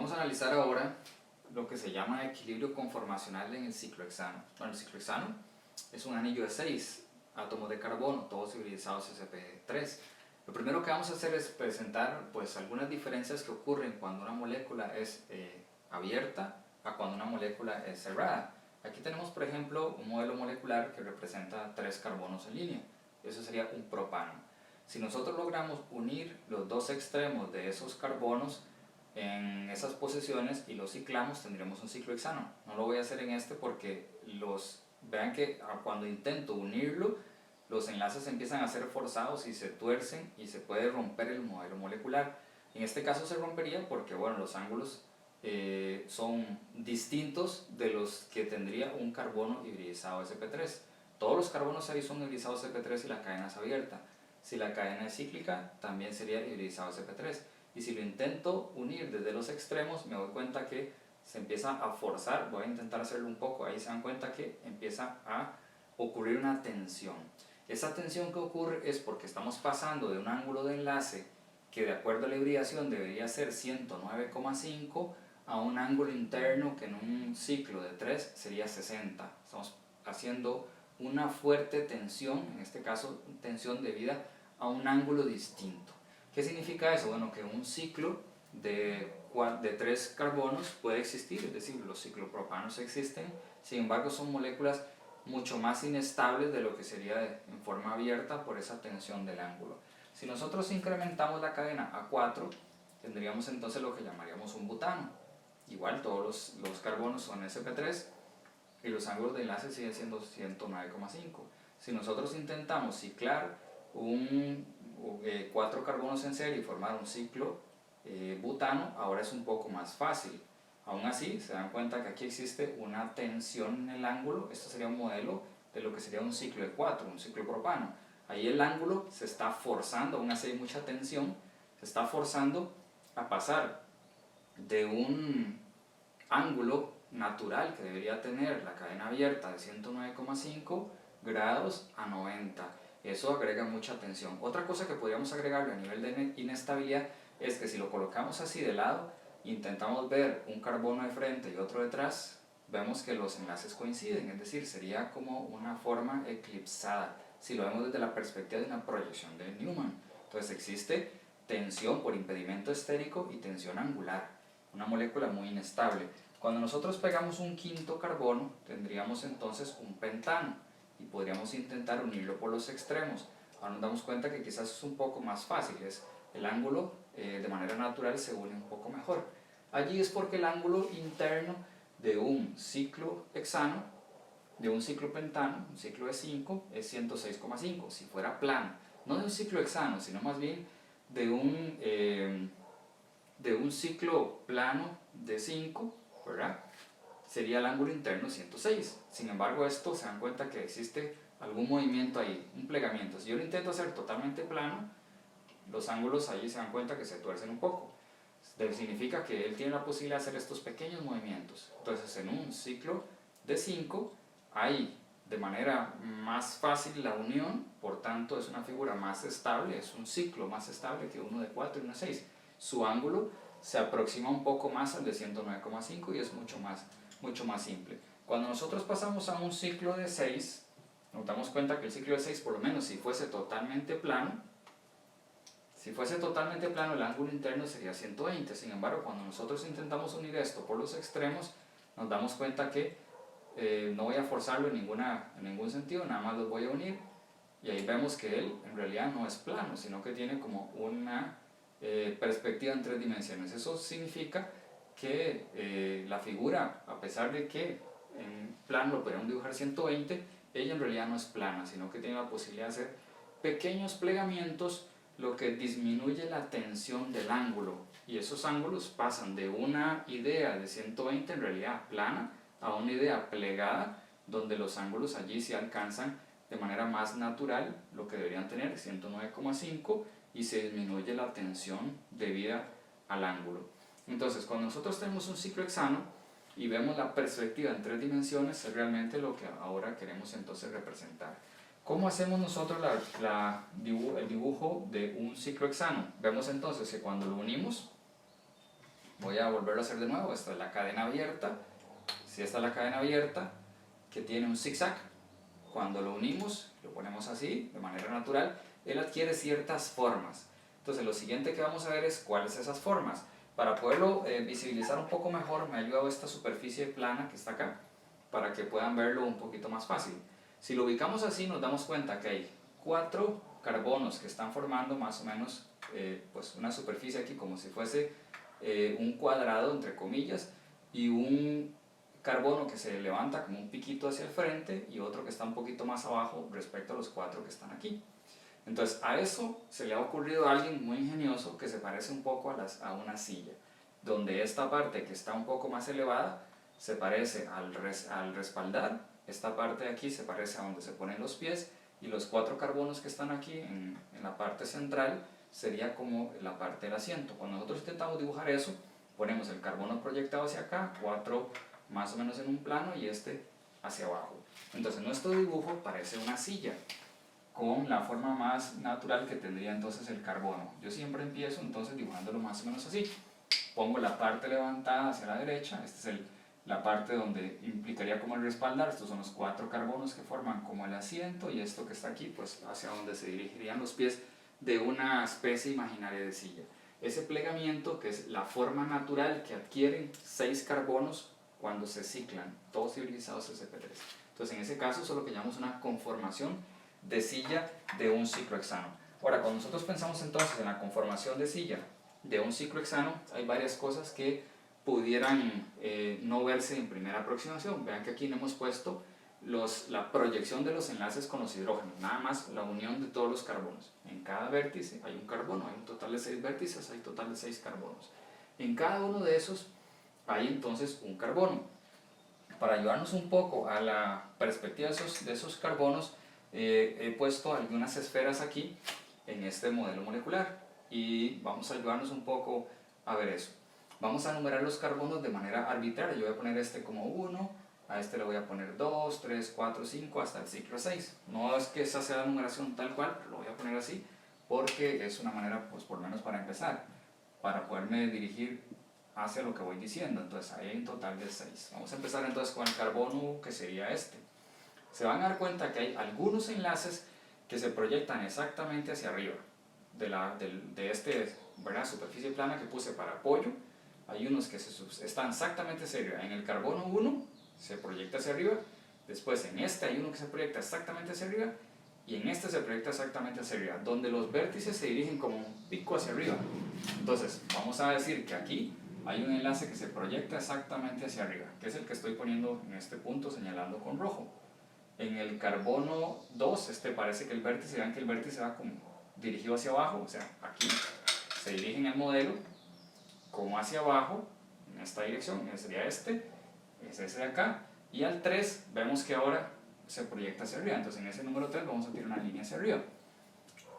vamos a analizar ahora lo que se llama equilibrio conformacional en el ciclohexano. Bueno, el ciclohexano es un anillo de 6 átomos de carbono, todos hibridizados sp3. Lo primero que vamos a hacer es presentar pues, algunas diferencias que ocurren cuando una molécula es abierta a cuando una molécula es cerrada. Aquí tenemos, por ejemplo, un modelo molecular que representa 3 carbonos en línea. Eso sería un propano. Si nosotros logramos unir los dos extremos de esos carbonos en esas posiciones y los ciclamos, tendremos un ciclohexano. No lo voy a hacer en este porque vean que cuando intento unirlo, los enlaces empiezan a ser forzados y se tuercen y se puede romper el modelo molecular. En este caso se rompería porque bueno, los ángulos son distintos de los que tendría un carbono hibridizado sp3. Todos los carbonos ahí son hibridizados sp3 y la cadena es abierta. Si la cadena es cíclica, también sería hibridizado sp3. Y si lo intento unir desde los extremos, me doy cuenta que se empieza a forzar. Voy a intentar hacerlo un poco. Ahí se dan cuenta que empieza a ocurrir una tensión. Esa tensión que ocurre es porque estamos pasando de un ángulo de enlace que de acuerdo a la hibridación debería ser 109,5 a un ángulo interno que en un ciclo de 3 sería 60. Estamos haciendo una fuerte tensión, en este caso tensión debida a un ángulo distinto. ¿Qué significa eso? Bueno, que un ciclo de 3 carbonos puede existir, es decir, los ciclopropanos existen, sin embargo son moléculas mucho más inestables de lo que sería en forma abierta por esa tensión del ángulo. Si nosotros incrementamos la cadena a 4, tendríamos entonces lo que llamaríamos un butano. Igual todos los carbonos son sp3 y los ángulos de enlace siguen siendo 109,5. Si nosotros intentamos ciclar 4 carbonos en serie y formar un ciclo butano, ahora es un poco más fácil. Aún así, se dan cuenta que aquí existe una tensión en el ángulo. Esto sería un modelo de lo que sería un ciclo de 4, un ciclo propano. Ahí el ángulo se está forzando, aún así hay mucha tensión, se está forzando a pasar de un ángulo natural que debería tener la cadena abierta de 109,5 grados a 90. Eso agrega mucha tensión. Otra cosa que podríamos agregarle a nivel de inestabilidad es que si lo colocamos así de lado, intentamos ver un carbono de frente y otro detrás, vemos que los enlaces coinciden, es decir, sería como una forma eclipsada, si lo vemos desde la perspectiva de una proyección de Newman. Entonces existe tensión por impedimento estérico y tensión angular, una molécula muy inestable. Cuando nosotros pegamos un quinto carbono, tendríamos entonces un pentano y podríamos intentar unirlo por los extremos. Ahora nos damos cuenta que quizás es un poco más fácil, el ángulo de manera natural se une un poco mejor. Allí es porque el ángulo interno de un ciclo hexano, de un ciclo pentano, un ciclo de 5, es 106,5. Si fuera plano, no de un ciclo hexano, sino más bien de un ciclo plano de 5, ¿verdad? Sería el ángulo interno 106. Sin embargo, esto se dan cuenta que existe algún movimiento ahí, un plegamiento. Si yo lo intento hacer totalmente plano, los ángulos allí se dan cuenta que se tuercen un poco. Significa que él tiene la posibilidad de hacer estos pequeños movimientos. Entonces, en un ciclo de 5 hay de manera más fácil la unión, por tanto es una figura más estable, es un ciclo más estable que uno de 4 y uno de 6. Su ángulo se aproxima un poco más al de 109,5 y es mucho más simple. Cuando nosotros pasamos a un ciclo de 6, nos damos cuenta que el ciclo de 6, por lo menos si fuese totalmente plano, el ángulo interno sería 120. Sin embargo, cuando nosotros intentamos unir esto por los extremos, nos damos cuenta que no voy a forzarlo en ningún sentido, nada más los voy a unir y ahí vemos que él en realidad no es plano, sino que tiene como una perspectiva en 3 dimensiones. Eso significa que la figura, a pesar de que en plano lo podríamos dibujar 120, ella en realidad no es plana, sino que tiene la posibilidad de hacer pequeños plegamientos, lo que disminuye la tensión del ángulo, y esos ángulos pasan de una idea de 120 en realidad plana a una idea plegada, donde los ángulos allí se alcanzan de manera más natural lo que deberían tener, 109,5, y se disminuye la tensión debida al ángulo. Entonces, cuando nosotros tenemos un ciclo hexano y vemos la perspectiva en 3 dimensiones, es realmente lo que ahora queremos entonces representar. ¿Cómo hacemos nosotros el dibujo de un ciclo hexano? Vemos entonces que cuando lo unimos, Voy a volverlo a hacer de nuevo. Esta es la cadena abierta. Si esta es la cadena abierta, que tiene un zigzag, cuando lo unimos, lo ponemos así, de manera natural, él adquiere ciertas formas. Entonces lo siguiente que vamos a ver es cuáles son esas formas. Para poderlo visibilizar un poco mejor, me ha ayudado esta superficie plana que está acá, para que puedan verlo un poquito más fácil. Si lo ubicamos así, nos damos cuenta que hay 4 carbonos que están formando más o menos pues una superficie aquí como si fuese un cuadrado, entre comillas, y un carbono que se levanta como un piquito hacia el frente y otro que está un poquito más abajo respecto a los 4 que están aquí. Entonces a eso se le ha ocurrido a alguien muy ingenioso que se parece un poco a una silla, donde esta parte que está un poco más elevada se parece al respaldar, esta parte de aquí se parece a donde se ponen los pies, y los 4 carbonos que están aquí en la parte central sería como la parte del asiento. Cuando nosotros intentamos dibujar eso, ponemos el carbono proyectado hacia acá, 4 más o menos en un plano y este hacia abajo. Entonces nuestro dibujo parece una silla, con la forma más natural que tendría entonces el carbono. Yo siempre empiezo entonces dibujándolo más o menos así. Pongo la parte levantada hacia la derecha, esta es la parte donde implicaría como el respaldar, estos son los 4 carbonos que forman como el asiento, y esto que está aquí pues hacia donde se dirigirían los pies de una especie imaginaria de silla. Ese plegamiento, que es la forma natural que adquieren 6 carbonos cuando se ciclan, todos hidroxilados sp3. Entonces en ese caso eso es lo que llamamos una conformación de silla de un ciclohexano. Ahora, cuando nosotros pensamos entonces en la conformación de silla de un ciclohexano, hay varias cosas que pudieran no verse en primera aproximación. Vean que aquí no hemos puesto la proyección de los enlaces con los hidrógenos, nada más la unión de todos los carbonos. En cada vértice hay un carbono, hay un total de 6 vértices, hay un total de 6 carbonos. En cada uno de esos hay entonces un carbono. Para ayudarnos un poco a la perspectiva de esos carbonos, he puesto algunas esferas aquí en este modelo molecular y vamos a ayudarnos un poco a ver eso. Vamos a numerar los carbonos de manera arbitraria. Yo voy a poner este como 1, a este le voy a poner 2, 3, 4, 5 hasta el ciclo 6. No es que esa sea la numeración tal cual, lo voy a poner así porque es una manera, pues por lo menos para empezar, para poderme dirigir hacia lo que voy diciendo. Entonces ahí hay un total de 6. Vamos a empezar entonces con el carbono, que sería este. Se van a dar cuenta que hay algunos enlaces que se proyectan exactamente hacia arriba de esta superficie plana que puse para apoyo. Hay unos que están exactamente hacia arriba. En el carbono 1 se proyecta hacia arriba, después en este hay uno que se proyecta exactamente hacia arriba, y en este se proyecta exactamente hacia arriba, donde los vértices se dirigen como un pico hacia arriba. Entonces vamos a decir que aquí hay un enlace que se proyecta exactamente hacia arriba, que es el que estoy poniendo en este punto señalando con rojo. En el carbono 2, parece que el vértice, vean que el vértice va como dirigido hacia abajo, o sea, aquí se dirige en el modelo como hacia abajo, en esta dirección, sería es ese de acá, y al 3 vemos que ahora se proyecta hacia arriba, entonces en ese número 3 vamos a tirar una línea hacia arriba.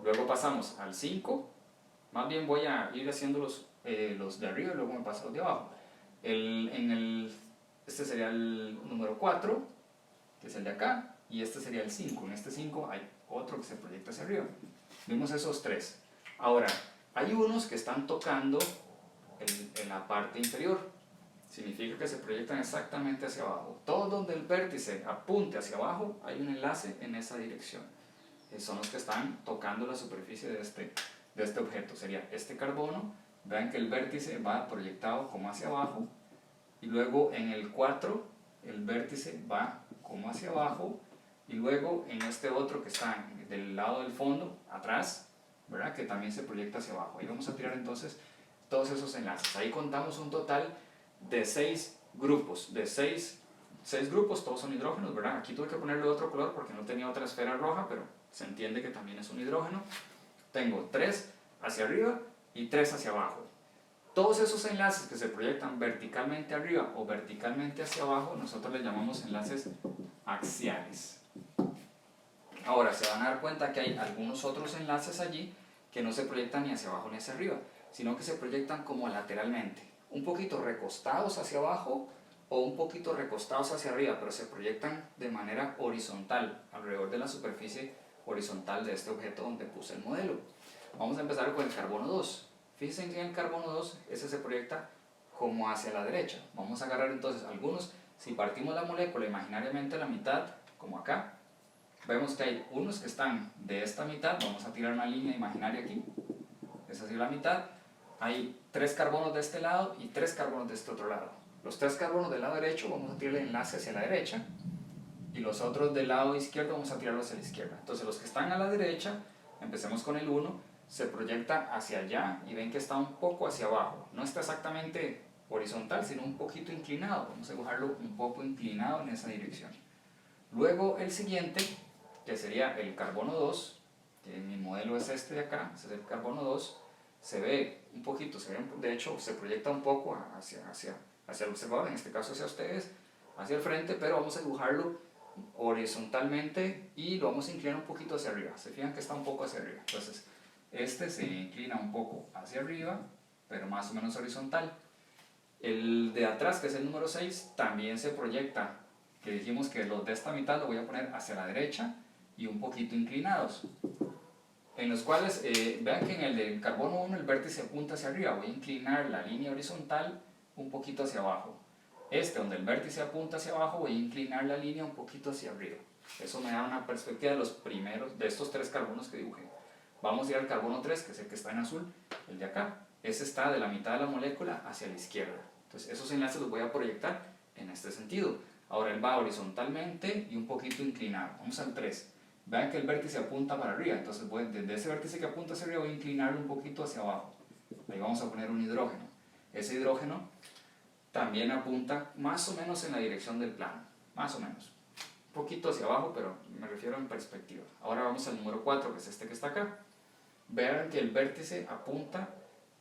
Luego pasamos al 5, más bien voy a ir haciendo los de arriba y luego me paso los de abajo. Este sería el número 4, que es el de acá, y este sería el 5. En este 5 hay otro que se proyecta hacia arriba. Vimos esos 3. Ahora, hay unos que están tocando en la parte inferior. Significa que se proyectan exactamente hacia abajo. Todo donde el vértice apunte hacia abajo, hay un enlace en esa dirección. Son los que están tocando la superficie de este objeto. Sería este carbono. Vean que el vértice va proyectado como hacia abajo. Y luego en el 4, el vértice va como hacia abajo, y luego en este otro que está del lado del fondo, atrás, ¿verdad? Que también se proyecta hacia abajo. Ahí vamos a tirar entonces todos esos enlaces. Ahí contamos un total de 6 grupos, grupos, todos son hidrógenos, ¿verdad? Aquí tuve que ponerle otro color porque no tenía otra esfera roja, pero se entiende que también es un hidrógeno. Tengo 3 hacia arriba y 3 hacia abajo. Todos esos enlaces que se proyectan verticalmente arriba o verticalmente hacia abajo, nosotros les llamamos enlaces axiales. Ahora, se van a dar cuenta que hay algunos otros enlaces allí que no se proyectan ni hacia abajo ni hacia arriba, sino que se proyectan como lateralmente, un poquito recostados hacia abajo o un poquito recostados hacia arriba, pero se proyectan de manera horizontal, alrededor de la superficie horizontal de este objeto donde puse el modelo. Vamos a empezar con el carbono 2. Fíjense que en el carbono 2, ese se proyecta como hacia la derecha. Vamos a agarrar entonces algunos, si partimos la molécula imaginariamente a la mitad, como acá, vemos que hay unos que están de esta mitad, vamos a tirar una línea imaginaria aquí, es así la mitad, hay 3 carbonos de este lado y 3 carbonos de este otro lado. Los 3 carbonos del lado derecho vamos a tirar el enlace hacia la derecha, y los otros del lado izquierdo vamos a tirarlos hacia la izquierda. Entonces los que están a la derecha, empecemos con el 1, se proyecta hacia allá y ven que está un poco hacia abajo. No está exactamente horizontal, sino un poquito inclinado. Vamos a dibujarlo un poco inclinado en esa dirección. Luego el siguiente, que sería el carbono 2, que mi modelo es este de acá, ese es el carbono 2, se ve un poquito, de hecho se proyecta un poco hacia el observador, en este caso hacia ustedes, hacia el frente, pero vamos a dibujarlo horizontalmente y lo vamos a inclinar un poquito hacia arriba. Se fijan que está un poco hacia arriba. Entonces, este se inclina un poco hacia arriba, pero más o menos horizontal. El de atrás, que es el número 6, también se proyecta, que dijimos que los de esta mitad lo voy a poner hacia la derecha y un poquito inclinados. En los cuales, vean que en el del carbono 1 el vértice apunta hacia arriba. Voy a inclinar la línea horizontal un poquito hacia abajo. Donde el vértice apunta hacia abajo, voy a inclinar la línea un poquito hacia arriba. Eso me da una perspectiva de los primeros, de estos 3 carbonos que dibujé. Vamos a ir al carbono 3, que es el que está en azul, el de acá. Ese está de la mitad de la molécula hacia la izquierda. Entonces esos enlaces los voy a proyectar en este sentido. Ahora él va horizontalmente y un poquito inclinado. Vamos al 3. Vean que el vértice apunta para arriba, entonces desde ese vértice que apunta hacia arriba voy a inclinarlo un poquito hacia abajo. Ahí vamos a poner un hidrógeno. Ese hidrógeno también apunta más o menos en la dirección del plano, más o menos. Un poquito hacia abajo, pero me refiero en perspectiva. Ahora vamos al número 4, que es este que está acá. Vean que el vértice apunta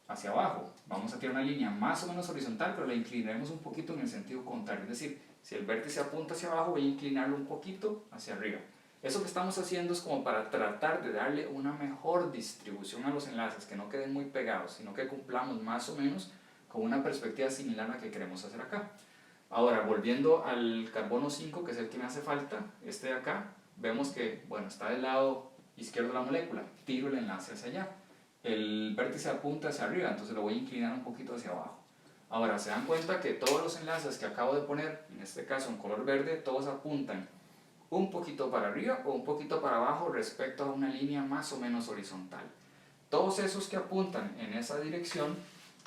hacia abajo. Vamos a tirar una línea más o menos horizontal, pero la inclinaremos un poquito en el sentido contrario. Es decir, si el vértice apunta hacia abajo, voy a inclinarlo un poquito hacia arriba. Eso que estamos haciendo es como para tratar de darle una mejor distribución a los enlaces, que no queden muy pegados, sino que cumplamos más o menos con una perspectiva similar a la que queremos hacer acá. Ahora, volviendo al carbono 5, que es el que me hace falta, este de acá, vemos que, bueno, está del lado izquierdo de la molécula, tiro el enlace hacia allá. El vértice apunta hacia arriba, entonces lo voy a inclinar un poquito hacia abajo. Ahora, se dan cuenta que todos los enlaces que acabo de poner, en este caso en color verde, todos apuntan un poquito para arriba o un poquito para abajo respecto a una línea más o menos horizontal. Todos esos que apuntan en esa dirección,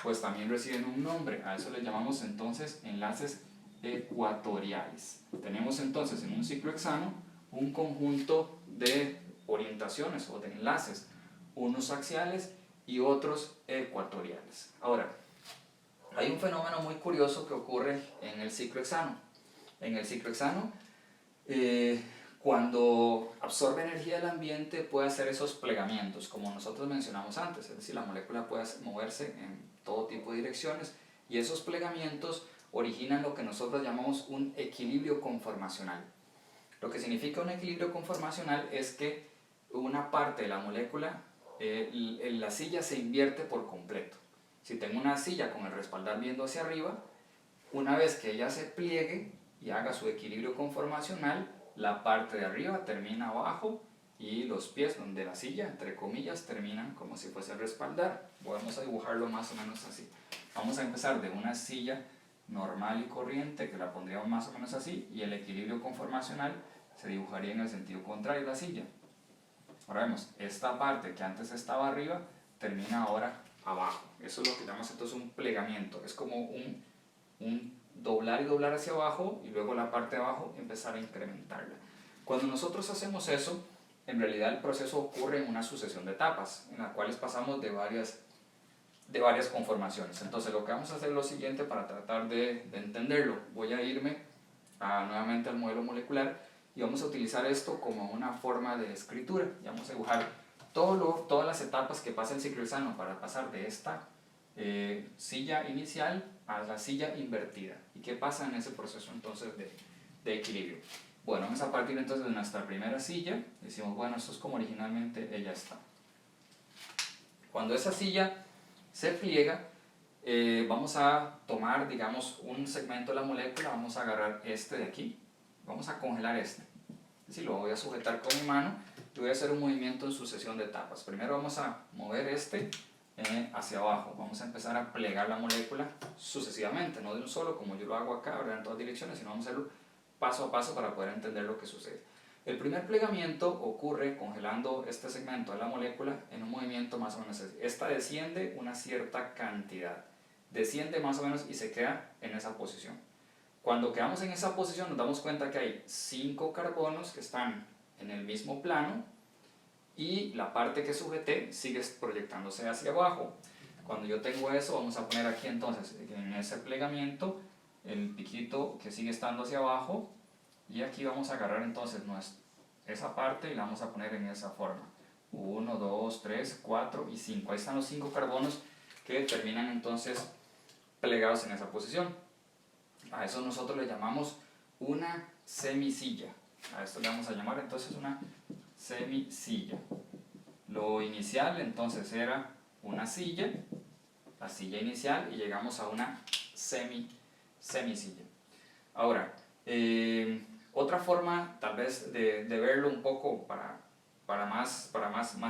pues también reciben un nombre. A eso le llamamos entonces enlaces ecuatoriales. Tenemos entonces en un ciclo hexano un conjunto de orientaciones o de enlaces, unos axiales y otros ecuatoriales. Ahora, hay un fenómeno muy curioso que ocurre en el ciclo hexano. En el ciclo hexano, cuando absorbe energía del ambiente puede hacer esos plegamientos, como nosotros mencionamos antes, es decir, la molécula puede moverse en todo tipo de direcciones y esos plegamientos originan lo que nosotros llamamos un equilibrio conformacional. Lo que significa un equilibrio conformacional es que una parte de la molécula, la silla se invierte por completo. Si tengo una silla con el respaldar viendo hacia arriba, una vez que ella se pliegue y haga su equilibrio conformacional, la parte de arriba termina abajo y los pies de la silla, entre comillas, terminan como si fuese el respaldar. Vamos a dibujarlo más o menos así. Vamos a empezar de una silla normal y corriente, que la pondríamos más o menos así, y el equilibrio conformacional se dibujaría en el sentido contrario de la silla. Ahora vemos, esta parte que antes estaba arriba, termina ahora abajo. Eso es lo que llamamos entonces un plegamiento. Es como un doblar y doblar hacia abajo, y luego la parte de abajo empezar a incrementarla. Cuando nosotros hacemos eso, en realidad el proceso ocurre en una sucesión de etapas, en las cuales pasamos de varias conformaciones. Entonces lo que vamos a hacer es lo siguiente para tratar de entenderlo. Voy a irme nuevamente al modelo molecular y vamos a utilizar esto como una forma de escritura. Y vamos a dibujar todas las etapas que pasa el ciclo hexano para pasar de esta silla inicial a la silla invertida. ¿Y qué pasa en ese proceso entonces de equilibrio? Bueno, vamos a partir entonces de nuestra primera silla. Decimos, bueno, esto es como originalmente ella está. Cuando esa silla se pliega, vamos a tomar, digamos, un segmento de la molécula, vamos a agarrar este de aquí, vamos a congelar este. Es decir, lo voy a sujetar con mi mano y voy a hacer un movimiento en sucesión de etapas. Primero vamos a mover este hacia abajo. Vamos a empezar a plegar la molécula sucesivamente, no de un solo, como yo lo hago acá, ¿verdad? En todas direcciones, sino vamos a hacerlo paso a paso para poder entender lo que sucede. El primer plegamiento ocurre congelando este segmento de la molécula en un movimiento más o menos así. Esta desciende una cierta cantidad, desciende más o menos y se queda en esa posición. Cuando quedamos en esa posición nos damos cuenta que hay 5 carbonos que están en el mismo plano y la parte que sujeté sigue proyectándose hacia abajo. Cuando yo tengo eso, vamos a poner aquí entonces en ese plegamiento el piquito que sigue estando hacia abajo, y aquí vamos a agarrar entonces esa parte y la vamos a poner en esa forma. 1, 2, 3, 4 y 5. Ahí están los 5 carbonos que terminan entonces plegados en esa posición. A eso nosotros le llamamos una semisilla. A esto le vamos a llamar entonces una semisilla. Lo inicial entonces era una silla, la silla inicial, y llegamos a una semisilla. Ahora, otra forma tal vez de verlo un poco para más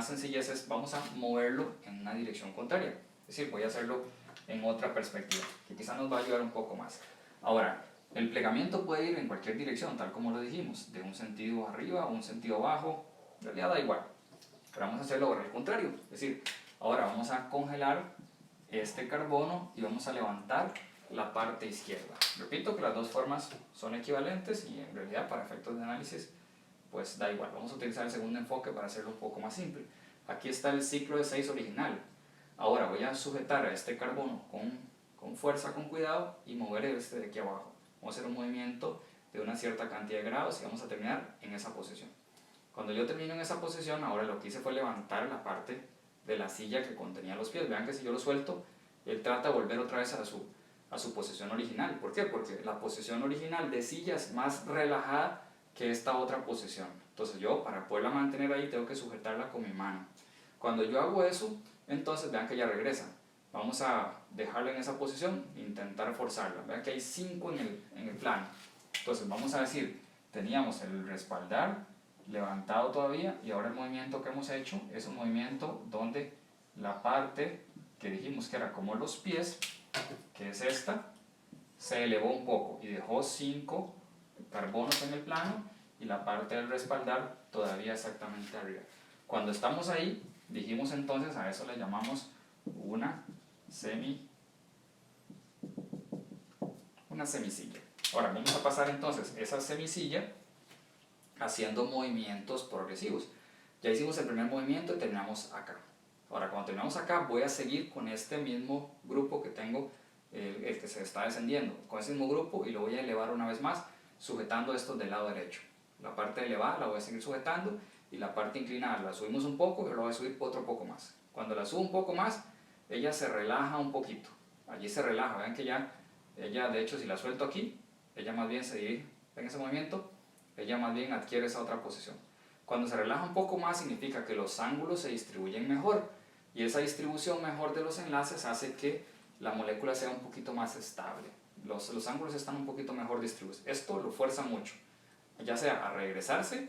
sencillez es, vamos a moverlo en una dirección contraria. Es decir, voy a hacerlo en otra perspectiva, que quizá nos va a ayudar un poco más. Ahora, el plegamiento puede ir en cualquier dirección, tal como lo dijimos, de un sentido arriba o un sentido abajo, en realidad da igual. Pero vamos a hacerlo ahora al contrario, es decir, ahora vamos a congelar este carbono y vamos a levantar la parte izquierda. Repito que las dos formas son equivalentes y en realidad para efectos de análisis pues da igual. Vamos a utilizar el segundo enfoque para hacerlo un poco más simple. Aquí está el ciclo de 6 original. Ahora voy a sujetar a este carbono con fuerza, con cuidado, y mover este de aquí abajo. Vamos a hacer un movimiento de una cierta cantidad de grados y vamos a terminar en esa posición. Cuando yo termino en esa posición, ahora lo que hice fue levantar la parte de la silla que contenía los pies. Vean que si yo lo suelto, él trata de volver otra vez a su posición original. ¿Por qué? Porque la posición original de silla es más relajada que esta otra posición. Entonces yo, para poderla mantener ahí, tengo que sujetarla con mi mano. Cuando yo hago eso, entonces vean que ya regresa. Vamos a dejarla en esa posición e intentar forzarla. Vean que hay 5 en el plano. Entonces vamos a decir, teníamos el respaldar levantado todavía, y ahora el movimiento que hemos hecho es un movimiento donde la parte que dijimos que era como los pies, que es esta, se elevó un poco y dejó 5 carbonos en el plano, y la parte del respaldar todavía exactamente arriba. Cuando estamos ahí, dijimos entonces, a eso le llamamos una semisilla. Ahora vamos a pasar entonces esa semisilla haciendo movimientos progresivos. Ya hicimos el primer movimiento y terminamos acá. Ahora, cuando terminamos acá, voy a seguir con este mismo grupo que tengo, el que se está descendiendo, con ese mismo grupo, y lo voy a elevar una vez más, sujetando esto del lado derecho. La parte elevada la voy a seguir sujetando, y la parte inclinada la subimos un poco, y la voy a subir otro poco más. Cuando la subo un poco más, ella se relaja un poquito. Allí se relaja, vean que ya, ella de hecho si la suelto aquí, ella más bien se dirige en ese movimiento, ella más bien adquiere esa otra posición. Cuando se relaja un poco más significa que los ángulos se distribuyen mejor, y esa distribución mejor de los enlaces hace que la molécula sea un poquito más estable. Los ángulos están un poquito mejor distribuidos. Esto lo fuerza mucho, ya sea a regresarse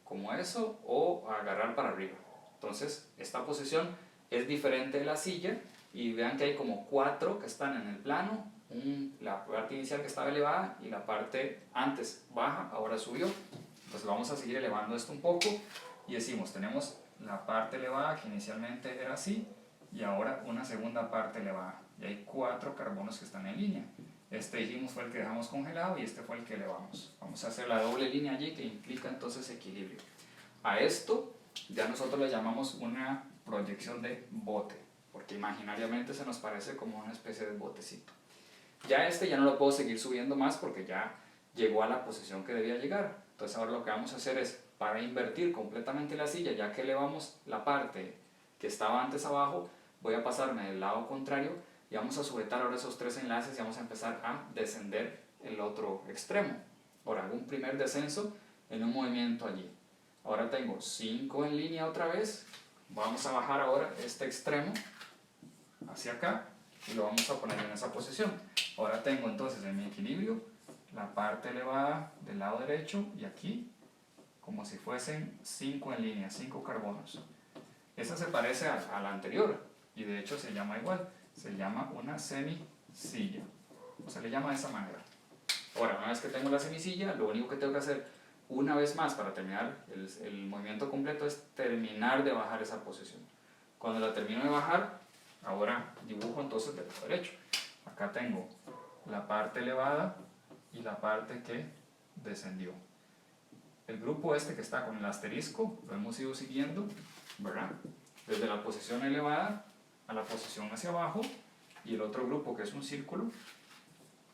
como eso o a agarrar para arriba. Entonces esta posición es diferente de la silla, y vean que hay como 4 que están en el plano, la parte inicial que estaba elevada y la parte antes baja, ahora subió. Entonces vamos a seguir elevando esto un poco y decimos, tenemos la parte elevada que inicialmente era así, y ahora una segunda parte elevada, y hay 4 carbonos que están en línea. Este dijimos fue el que dejamos congelado y este fue el que elevamos. Vamos a hacer la doble línea allí, que implica entonces equilibrio. A esto ya nosotros le llamamos una proyección de bote, porque imaginariamente se nos parece como una especie de botecito. Ya este ya no lo puedo seguir subiendo más porque ya llegó a la posición que debía llegar. Entonces ahora lo que vamos a hacer es, para invertir completamente la silla, ya que elevamos la parte que estaba antes abajo, voy a pasarme del lado contrario y vamos a sujetar ahora esos 3 enlaces y vamos a empezar a descender el otro extremo. Ahora hago un primer descenso en un movimiento allí. Ahora tengo 5 en línea otra vez. Vamos a bajar ahora este extremo hacia acá y lo vamos a poner en esa posición. Ahora tengo entonces en mi equilibrio la parte elevada del lado derecho, y aquí como si fuesen 5 en línea, 5 carbonos. Esa se parece a la anterior, y de hecho se llama igual, se llama una semisilla, o se le llama de esa manera. Ahora, una vez que tengo la semisilla, lo único que tengo que hacer una vez más para terminar el movimiento completo es terminar de bajar esa posición. Cuando la termino de bajar, ahora dibujo entonces del lado derecho. Acá tengo la parte elevada y la parte que descendió. El grupo este que está con el asterisco lo hemos ido siguiendo, ¿verdad? Desde la posición elevada a la posición hacia abajo, y el otro grupo que es un círculo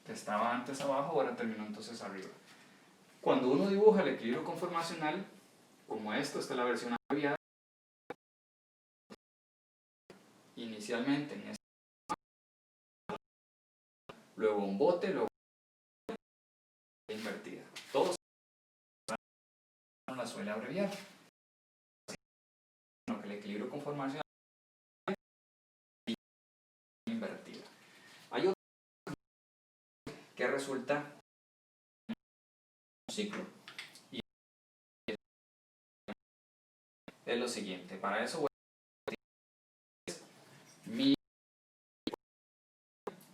que estaba antes abajo ahora terminó entonces arriba. Cuando uno dibuja el equilibrio conformacional como esto, esta es la versión abreviada, inicialmente en esta, luego un bote, luego una invertida. Todos la suele abreviar, sino que el equilibrio conformacional es invertida. Hay otro que resulta un ciclo, y es lo siguiente. Para eso voy a mi,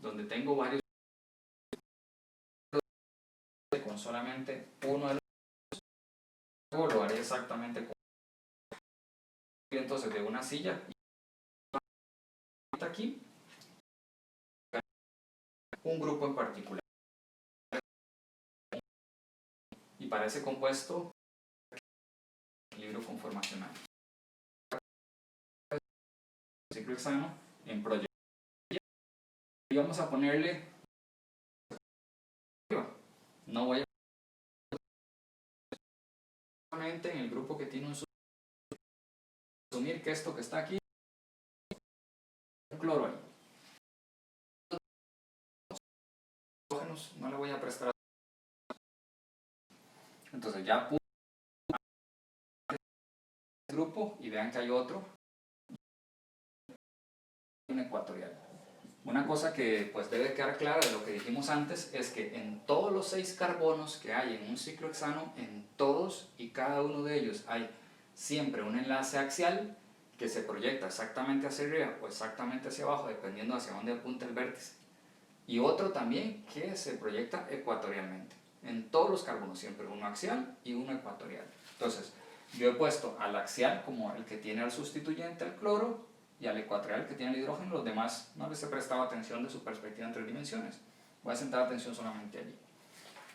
donde tengo varios con solamente uno de los, lo haré exactamente como entonces de una silla y aquí un grupo en particular, y para ese compuesto equilibrio conformacional, ciclo hexano en proyección, y vamos a ponerle, no voy a en el grupo que tiene un asumir que esto que está aquí un cloro ahí, no le voy a prestar, entonces ya puse el grupo y vean que hay otro, un ecuatorial. Una cosa que pues debe quedar clara de lo que dijimos antes es que en todos los 6 carbonos que hay en un ciclo hexano, en todos y cada uno de ellos hay siempre un enlace axial que se proyecta exactamente hacia arriba o exactamente hacia abajo, dependiendo hacia dónde apunta el vértice, y otro también que se proyecta ecuatorialmente. En todos los carbonos siempre uno axial y uno ecuatorial. Entonces yo he puesto al axial como el que tiene al sustituyente al cloro, y al ecuatorial que tiene el hidrógeno. Los demás no les he prestado atención de su perspectiva en 3 dimensiones. Voy a centrar atención solamente allí.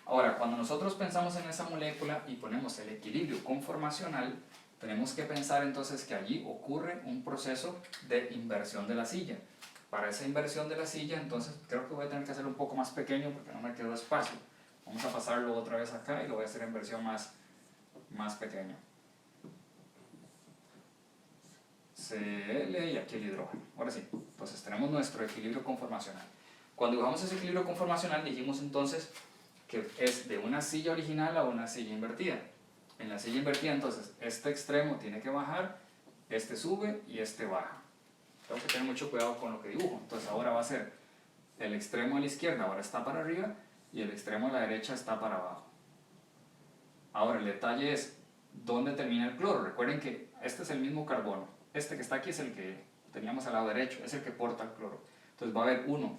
Ahora, cuando nosotros pensamos en esa molécula y ponemos el equilibrio conformacional, tenemos que pensar entonces que allí ocurre un proceso de inversión de la silla. Para esa inversión de la silla, entonces creo que voy a tener que hacerlo un poco más pequeño porque no me quedó espacio. Vamos a pasarlo otra vez acá y lo voy a hacer en versión más pequeña. Cl y aquí el hidrógeno. Ahora sí, entonces tenemos nuestro equilibrio conformacional. Cuando dibujamos ese equilibrio conformacional dijimos entonces que es de una silla original a una silla invertida. En la silla invertida entonces este extremo tiene que bajar, este sube y este baja. Tengo que tener mucho cuidado con lo que dibujo. Entonces ahora va a ser el extremo a la izquierda ahora está para arriba y el extremo a la derecha está para abajo. Ahora el detalle es dónde termina el cloro. Recuerden que este es el mismo carbono. Este que está aquí es el que teníamos al lado derecho, es el que porta el cloro. Entonces va a haber uno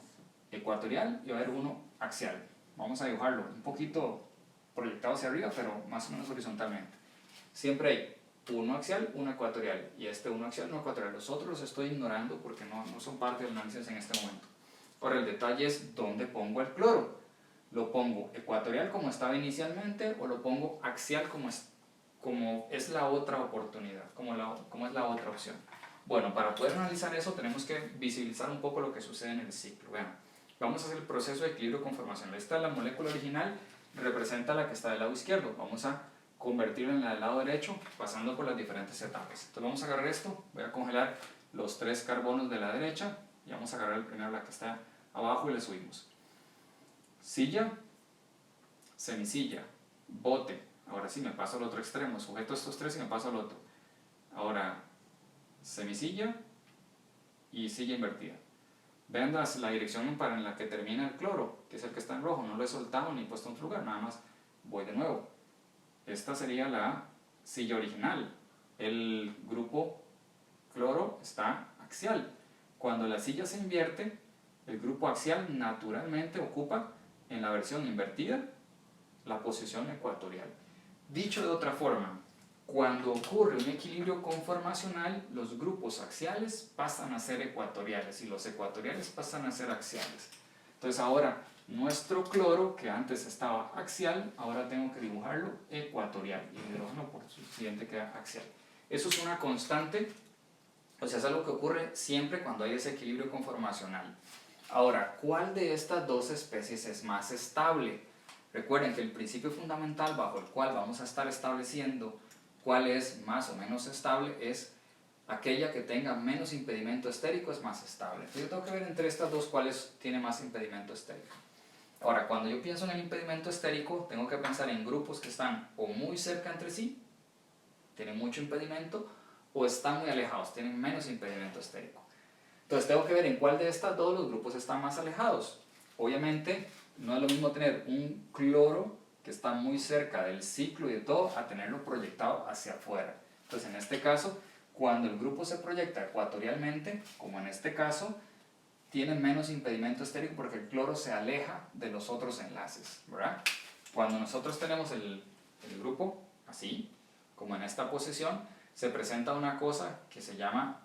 ecuatorial y va a haber uno axial. Vamos a dibujarlo un poquito proyectado hacia arriba, pero más o menos horizontalmente. Siempre hay uno axial, uno ecuatorial, y este uno axial, uno ecuatorial. Los otros los estoy ignorando porque no son parte del análisis en este momento. Ahora el detalle es dónde pongo el cloro. ¿Lo pongo ecuatorial como estaba inicialmente o lo pongo axial como es la otra oportunidad, como es la otra opción? Bueno, para poder analizar eso tenemos que visibilizar un poco lo que sucede en el ciclo. Vean, vamos a hacer el proceso de equilibrio conformacional. Esta es la molécula original, representa la que está del lado izquierdo. Vamos a convertirla en la del lado derecho pasando por las diferentes etapas. Entonces vamos a agarrar esto, voy a congelar los 3 carbonos de la derecha y vamos a agarrar el primero, la que está abajo, y le subimos. Silla, semisilla, bote. Ahora sí me paso al otro extremo, sujeto estos 3 y me paso al otro. Ahora semisilla y silla invertida. Vean la dirección en la que termina el cloro, que es el que está en rojo. No lo he soltado ni puesto en otro lugar, nada más voy de nuevo. Esta sería la silla original. El grupo cloro está axial. Cuando la silla se invierte, el grupo axial naturalmente ocupa en la versión invertida la posición ecuatorial. Dicho de otra forma, cuando ocurre un equilibrio conformacional, los grupos axiales pasan a ser ecuatoriales y los ecuatoriales pasan a ser axiales. Entonces ahora, nuestro cloro, que antes estaba axial, ahora tengo que dibujarlo ecuatorial y el hidrógeno por subsiguiente queda axial. Eso es una constante, o sea, es algo que ocurre siempre cuando hay ese equilibrio conformacional. Ahora, ¿cuál de estas dos especies es más estable? Recuerden que el principio fundamental bajo el cual vamos a estar estableciendo cuál es más o menos estable es aquella que tenga menos impedimento estérico es más estable. Entonces yo tengo que ver entre estas dos cuáles tiene más impedimento estérico. Ahora, cuando yo pienso en el impedimento estérico, tengo que pensar en grupos que están o muy cerca entre sí, tienen mucho impedimento, o están muy alejados, tienen menos impedimento estérico. Entonces tengo que ver en cuál de estas dos los grupos están más alejados. Obviamente no es lo mismo tener un cloro que está muy cerca del ciclo y de todo a tenerlo proyectado hacia afuera. Entonces en este caso, cuando el grupo se proyecta ecuatorialmente, como en este caso, tiene menos impedimento estérico porque el cloro se aleja de los otros enlaces, ¿verdad? Cuando nosotros tenemos el grupo así, como en esta posición, se presenta una cosa que se llama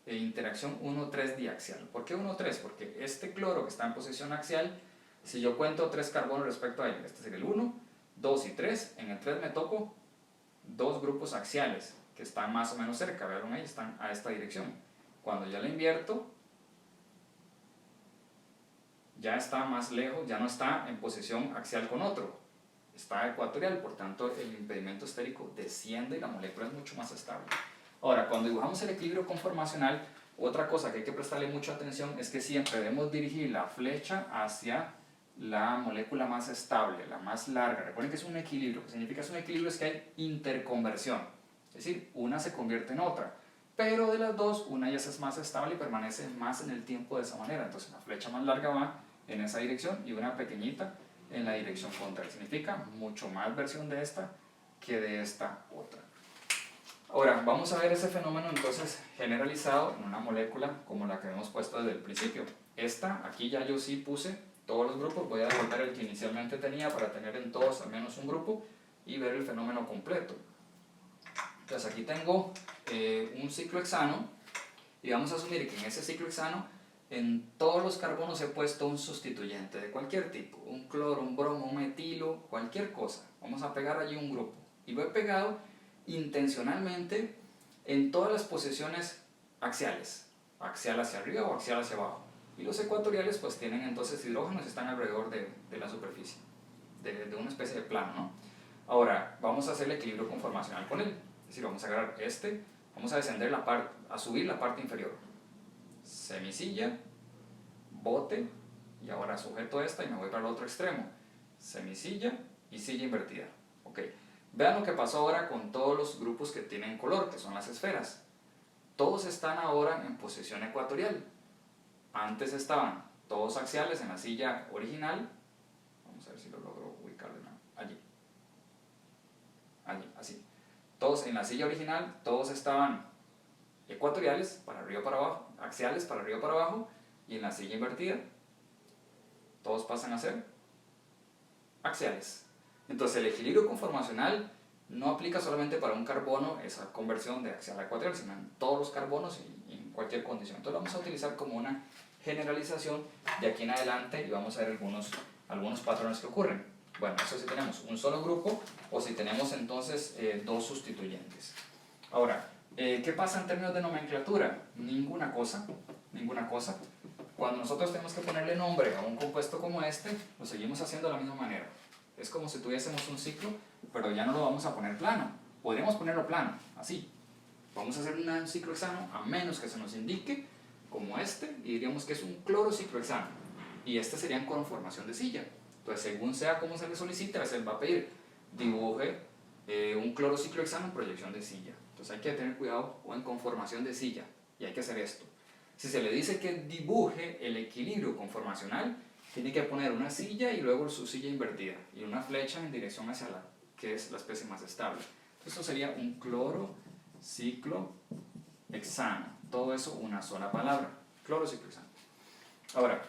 interacción 1,3 diaxial. ¿Por qué 1,3? Porque este cloro que está en posición axial, si yo cuento 3 carbonos respecto a él, este sería el 1, 2 y 3, en el 3 me toco dos grupos axiales que están más o menos cerca, vean ahí, están a esta dirección. Cuando yo la invierto, ya está más lejos, ya no está en posición axial con otro, está ecuatorial, por tanto el impedimento estérico desciende y la molécula es mucho más estable. Ahora, cuando dibujamos el equilibrio conformacional, otra cosa que hay que prestarle mucha atención es que siempre debemos dirigir la flecha hacia la molécula más estable, la más larga. Recuerden que es un equilibrio, que significa que es un equilibrio es que hay interconversión, es decir, una se convierte en otra, pero de las dos, una ya es más estable y permanece más en el tiempo de esa manera. Entonces la flecha más larga va en esa dirección y una pequeñita en la dirección contraria. Significa mucho más versión de esta que de esta otra. Ahora, vamos a ver ese fenómeno entonces generalizado en una molécula como la que hemos puesto desde el principio. Esta, aquí ya yo sí puse todos los grupos, voy a devolver el que inicialmente tenía para tener en todos al menos un grupo y ver el fenómeno completo. Entonces aquí tengo un ciclo hexano y vamos a asumir que en ese ciclo hexano en todos los carbonos he puesto un sustituyente de cualquier tipo, un cloro, un bromo, un metilo, cualquier cosa. Vamos a pegar allí un grupo y lo he pegado intencionalmente en todas las posiciones axiales, axial hacia arriba o axial hacia abajo. Y los ecuatoriales pues tienen entonces hidrógenos y están alrededor de la superficie, de una especie de plano, ¿no? Ahora vamos a hacer el equilibrio conformacional con él, es decir, vamos a agarrar este, vamos a descender la parte, a subir la parte inferior, semisilla, bote, y ahora sujeto esta y me voy para el otro extremo, semisilla y silla invertida, ok. Vean lo que pasó ahora con todos los grupos que tienen color, que son las esferas. Todos están ahora en posición ecuatorial. Antes estaban todos axiales en la silla original. Vamos a ver si lo logro ubicar de nuevo. Allí. Allí, así. Todos en la silla original, todos estaban ecuatoriales, para arriba para abajo, axiales para arriba para abajo, y en la silla invertida, todos pasan a ser axiales. Entonces el equilibrio conformacional no aplica solamente para un carbono, esa conversión de axial a ecuatorial, sino en todos los carbonos y en cualquier condición. Entonces lo vamos a utilizar como una generalización de aquí en adelante y vamos a ver algunos patrones que ocurren. Bueno, eso si tenemos un solo grupo o si tenemos entonces dos sustituyentes. Ahora, ¿qué pasa en términos de nomenclatura? Ninguna cosa, ninguna cosa. Cuando nosotros tenemos que ponerle nombre a un compuesto como este, lo seguimos haciendo de la misma manera. Es como si tuviésemos un ciclo, pero ya no lo vamos a poner plano. Podríamos ponerlo plano, así. Vamos a hacer un ciclo hexano a menos que se nos indique, como este, y diríamos que es un clorociclohexano. Y este sería en conformación de silla. Entonces, según sea como se le solicite, a veces va a pedir dibuje un clorociclohexano en proyección de silla. Entonces hay que tener cuidado o en conformación de silla, y hay que hacer esto. Si se le dice que dibuje el equilibrio conformacional, tiene que poner una silla y luego su silla invertida y una flecha en dirección hacia la que es la especie más estable. Esto sería un clorociclohexano. Todo eso una sola palabra, clorociclohexano. Ahora,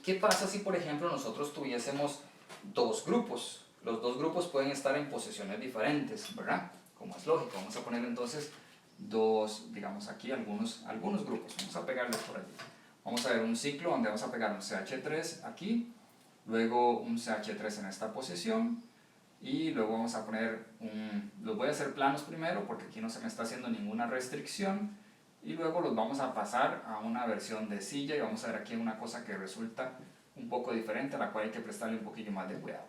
¿qué pasa si por ejemplo nosotros tuviésemos dos grupos? Los dos grupos pueden estar en posiciones diferentes, ¿verdad? Como es lógico. Vamos a poner entonces dos, digamos aquí, algunos grupos. Vamos a pegarles por allí. Vamos a ver un ciclo donde vamos a pegar un CH3 aquí, luego un CH3 en esta posición, y luego vamos a poner los voy a hacer planos primero porque aquí no se me está haciendo ninguna restricción, y luego los vamos a pasar a una versión de silla, y vamos a ver aquí una cosa que resulta un poco diferente, a la cual hay que prestarle un poquillo más de cuidado.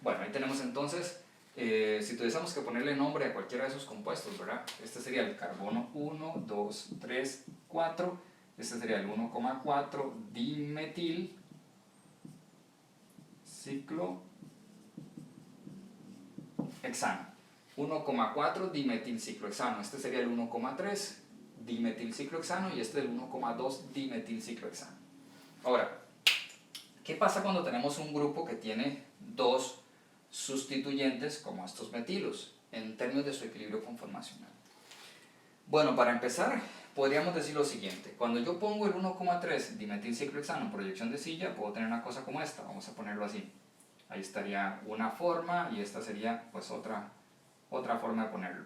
Bueno, ahí tenemos entonces, si tuviésemos que ponerle nombre a cualquiera de esos compuestos, ¿verdad? Este sería el carbono 1, 2, 3, 4, este sería el 1,4 dimetil ciclohexano. 1,4 dimetilciclohexano. Este sería el 1,3 dimetilciclohexano y este es el 1,2 dimetilciclohexano. Ahora, ¿qué pasa cuando tenemos un grupo que tiene dos sustituyentes como estos metilos en términos de su equilibrio conformacional? Bueno, para empezar, podríamos decir lo siguiente. Cuando yo pongo el 1,3 dimetilciclohexano en proyección de silla, puedo tener una cosa como esta. Vamos a ponerlo así. Ahí estaría una forma y esta sería pues otra forma de ponerlo.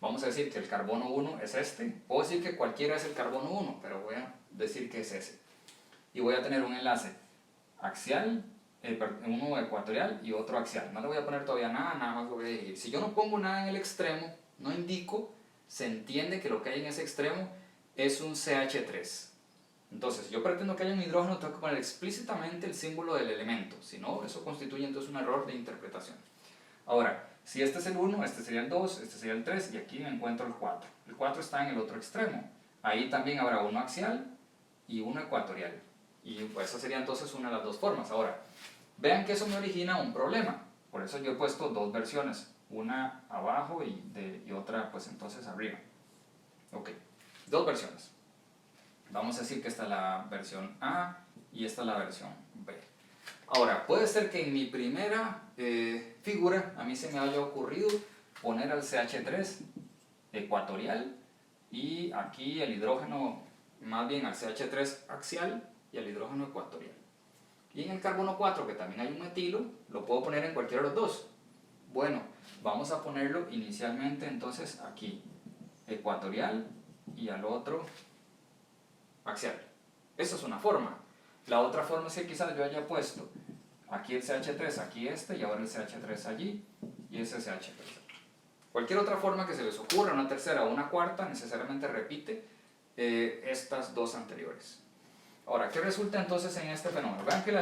Vamos a decir que el carbono 1 es este. Puedo decir que cualquiera es el carbono 1, pero voy a decir que es ese. Y voy a tener un enlace axial, uno ecuatorial y otro axial. No le voy a poner todavía nada más lo voy a dirigir. Si yo no pongo nada en el extremo, no indico, se entiende que lo que hay en ese extremo es un CH3. Entonces, yo pretendo que haya un hidrógeno, tengo que poner explícitamente el símbolo del elemento, si no, eso constituye entonces un error de interpretación. Ahora, si este es el 1, este sería el 2, este sería el 3, y aquí me encuentro el 4. El 4 está en el otro extremo. Ahí también habrá uno axial y uno ecuatorial. Y pues esa sería entonces una de las dos formas. Ahora, vean que eso me origina un problema. Por eso yo he puesto dos versiones, una abajo y otra pues entonces arriba. Ok, dos versiones. Vamos a decir que esta es la versión A y esta es la versión B. Ahora, puede ser que en mi primera figura a mí se me haya ocurrido poner al CH3 ecuatorial y aquí el hidrógeno, más bien al CH3 axial y el hidrógeno ecuatorial. Y en el carbono 4, que también hay un metilo, lo puedo poner en cualquiera de los dos. Bueno, vamos a ponerlo inicialmente entonces aquí, ecuatorial, y al otro axial. Esa es una forma. La otra forma es que quizás yo haya puesto aquí el CH3, aquí este, y ahora el CH3 allí, y ese CH3. Cualquier otra forma que se les ocurra, una tercera o una cuarta, necesariamente repite estas dos anteriores. Ahora, ¿qué resulta entonces en este fenómeno? Vean que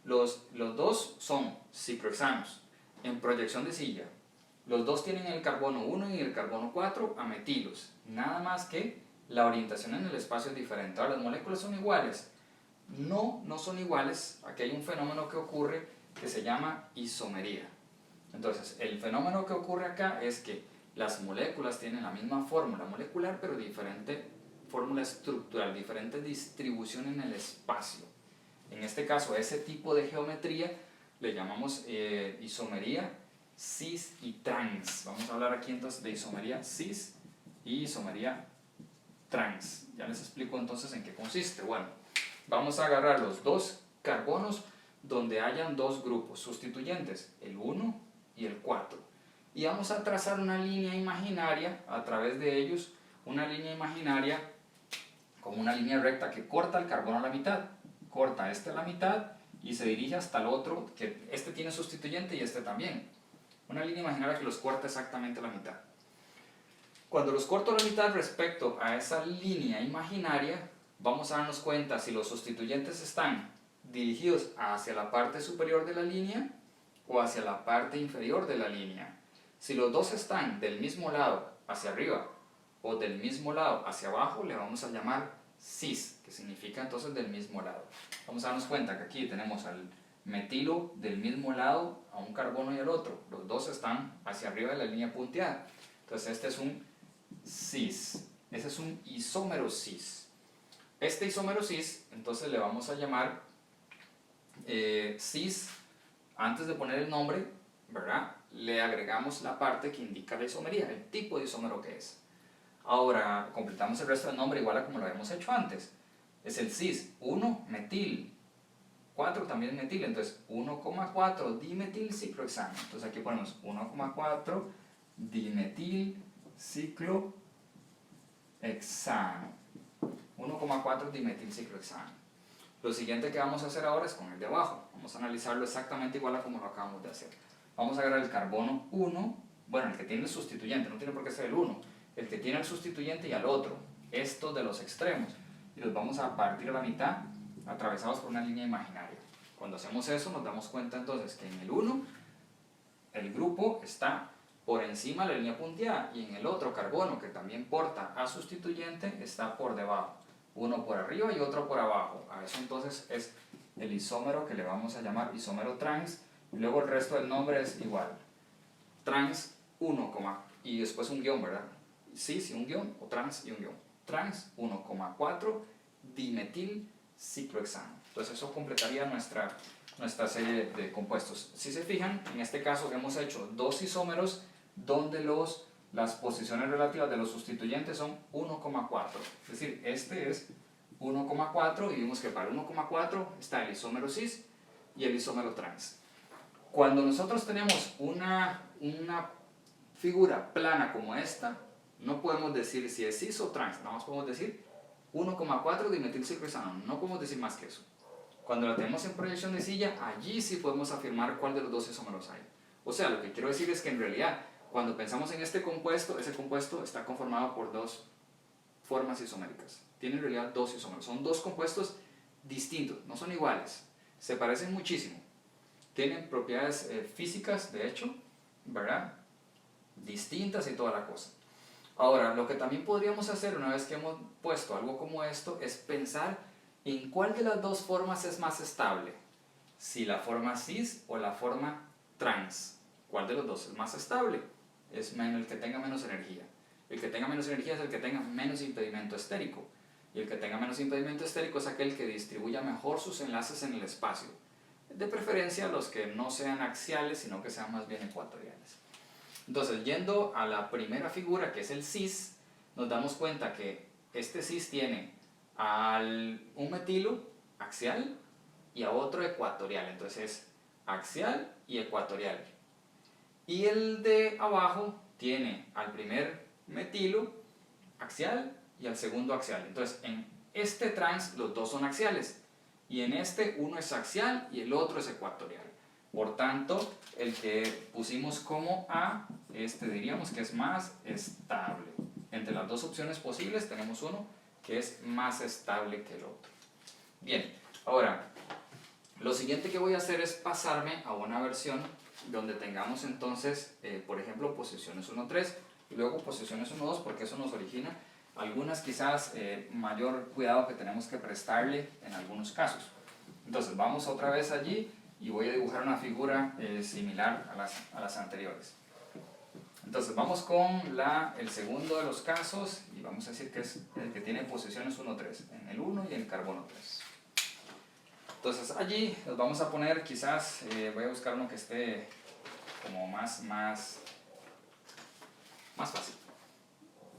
los dos son ciclohexanos en proyección de silla. Los dos tienen el carbono 1 y el carbono 4 a metilos. Nada más que la orientación en el espacio es diferente. Ahora, ¿las moléculas son iguales? No, no son iguales. Aquí hay un fenómeno que ocurre que se llama isomería. Entonces, el fenómeno que ocurre acá es que las moléculas tienen la misma fórmula molecular, pero diferente fórmula estructural, diferente distribución en el espacio. En este caso, a ese tipo de geometría le llamamos isomería cis y trans. Vamos a hablar aquí entonces de isomería cis y isomería trans. Ya les explico entonces en qué consiste. Bueno, vamos a agarrar los dos carbonos donde hayan dos grupos sustituyentes, el 1 y el 4. Y vamos a trazar una línea imaginaria a través de ellos, una línea imaginaria como una línea recta que corta el carbono a la mitad. Corta este a la mitad y se dirige hasta el otro, que este tiene sustituyente y este también. Una línea imaginaria que los corta exactamente a la mitad. Cuando los corto a la mitad respecto a esa línea imaginaria, vamos a darnos cuenta si los sustituyentes están dirigidos hacia la parte superior de la línea o hacia la parte inferior de la línea. Si los dos están del mismo lado hacia arriba o del mismo lado hacia abajo, le vamos a llamar cis, que significa entonces del mismo lado. Vamos a darnos cuenta que aquí tenemos al metilo del mismo lado a un carbono y al otro. Los dos están hacia arriba de la línea punteada. Entonces este es un cis. Este es un isómero cis. Este isómero cis, entonces le vamos a llamar cis. Antes de poner el nombre, ¿verdad? Le agregamos la parte que indica la isomería, el tipo de isómero que es. Ahora, completamos el resto del nombre igual a como lo habíamos hecho antes. es el cis, 1 metil, 4 también metil, entonces 1,4 dimetil ciclohexano. Entonces aquí ponemos 1,4 dimetil ciclohexano. 1,4 dimetil ciclohexano. Lo siguiente que vamos a hacer ahora es con el de abajo. Vamos a analizarlo exactamente igual a como lo acabamos de hacer. Vamos a agarrar el carbono 1, bueno, el que tiene el sustituyente, no tiene por qué ser el 1, el que tiene el sustituyente y al otro, estos de los extremos, y los vamos a partir a la mitad, atravesados por una línea imaginaria. Cuando hacemos eso nos damos cuenta entonces que en el 1 el grupo está por encima de la línea punteada y en el otro carbono que también porta a sustituyente está por debajo. Uno por arriba y otro por abajo. A eso entonces es el isómero que le vamos a llamar isómero trans, y luego el resto del nombre es igual. Trans 1, y después un guión, ¿verdad? Cis y un guión, o trans y un guión. Trans 1,4 dimetil ciclohexano. Entonces eso completaría nuestra serie de compuestos. Si se fijan, en este caso hemos hecho dos isómeros donde las posiciones relativas de los sustituyentes son 1,4. Es decir, este es 1,4 y vimos que para 1,4 está el isómero cis y el isómero trans. Cuando nosotros tenemos una figura plana como esta, no podemos decir si es cis o trans, nada más podemos decir 1,4 dimetilciclohexano, no podemos decir más que eso. Cuando la tenemos en proyección de silla, allí sí podemos afirmar cuál de los dos isómeros hay. O sea, lo que quiero decir es que en realidad, cuando pensamos en este compuesto, ese compuesto está conformado por dos formas isoméricas. Tiene en realidad dos isómeros. Son dos compuestos distintos, no son iguales. Se parecen muchísimo. Tienen propiedades físicas, de hecho, ¿verdad? Distintas y toda la cosa. Ahora, lo que también podríamos hacer una vez que hemos puesto algo como esto es pensar en cuál de las dos formas es más estable. Si la forma cis o la forma trans. ¿Cuál de los dos es más estable? Es el que tenga menos energía. El que tenga menos energía es el que tenga menos impedimento estérico. Y el que tenga menos impedimento estérico es aquel que distribuya mejor sus enlaces en el espacio. De preferencia los que no sean axiales, sino que sean más bien ecuatoriales. Entonces, yendo a la primera figura, que es el cis, nos damos cuenta que este cis tiene un metilo axial y a otro ecuatorial. Entonces es axial y ecuatorial. Y el de abajo tiene al primer metilo axial y al segundo axial. Entonces en este trans los dos son axiales y en este uno es axial y el otro es ecuatorial. Por tanto, el que pusimos como A, diríamos que es más estable. Entre las dos opciones posibles tenemos uno que es más estable que el otro. Bien, ahora, lo siguiente que voy a hacer es pasarme a una versión donde tengamos entonces, por ejemplo, posiciones 1,3 y luego posiciones 1,2, porque eso nos origina algunas quizás mayor cuidado que tenemos que prestarle en algunos casos. Entonces, vamos otra vez allí y voy a dibujar una figura similar a las anteriores. Entonces vamos con el segundo de los casos y vamos a decir que es el que tiene posiciones 1,3, en el 1 y en el carbono 3. Entonces allí nos vamos a poner quizás, voy a buscar uno que esté como más fácil,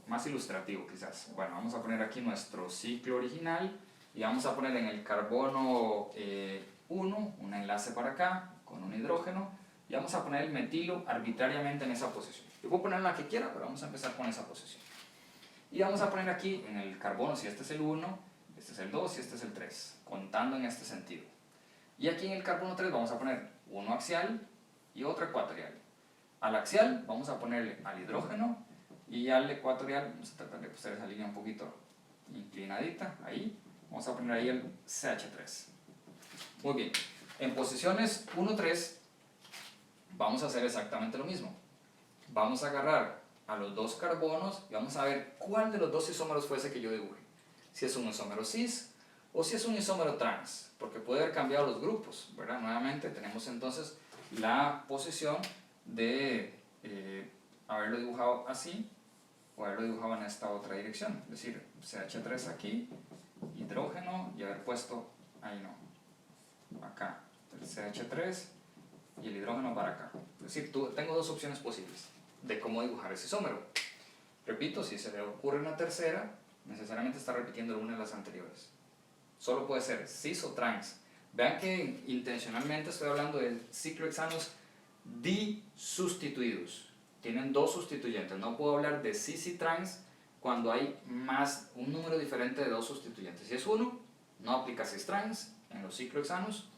más ilustrativo quizás. Bueno, vamos a poner aquí nuestro ciclo original y vamos a poner en el carbono 1 un enlace para acá con un hidrógeno y vamos a poner el metilo arbitrariamente en esa posición. Yo puedo poner la que quiera, pero vamos a empezar con esa posición. Y vamos a poner aquí en el carbono, si este es el 1, este es el 2 y este es el 3, contando en este sentido. Y aquí en el carbono 3 vamos a poner uno axial y otro ecuatorial. Al axial vamos a ponerle al hidrógeno y al ecuatorial, vamos a tratar de hacer esa línea un poquito inclinadita, ahí, vamos a poner ahí el CH3. Muy bien, en posiciones 1, 3 vamos a hacer exactamente lo mismo. Vamos a agarrar a los dos carbonos y vamos a ver cuál de los dos isómeros fue ese que yo dibujé. Si es un isómero cis o si es un isómero trans, porque puede haber cambiado los grupos, ¿verdad? Nuevamente tenemos entonces la posición de haberlo dibujado así o haberlo dibujado en esta otra dirección. Es decir, CH3 aquí, hidrógeno y haber puesto, ahí no, acá, el CH3 y el hidrógeno para acá. Es decir, tengo dos opciones posibles de cómo dibujar ese isómero. Repito, si se le ocurre una tercera, necesariamente está repitiendo una de las anteriores. solo puede ser cis o trans. Vean que intencionalmente estoy hablando de ciclohexanos disustituidos. Tienen dos sustituyentes. No puedo hablar de cis y trans cuando hay un número diferente de dos sustituyentes. Si es uno, no aplica cis trans en los ciclohexanos.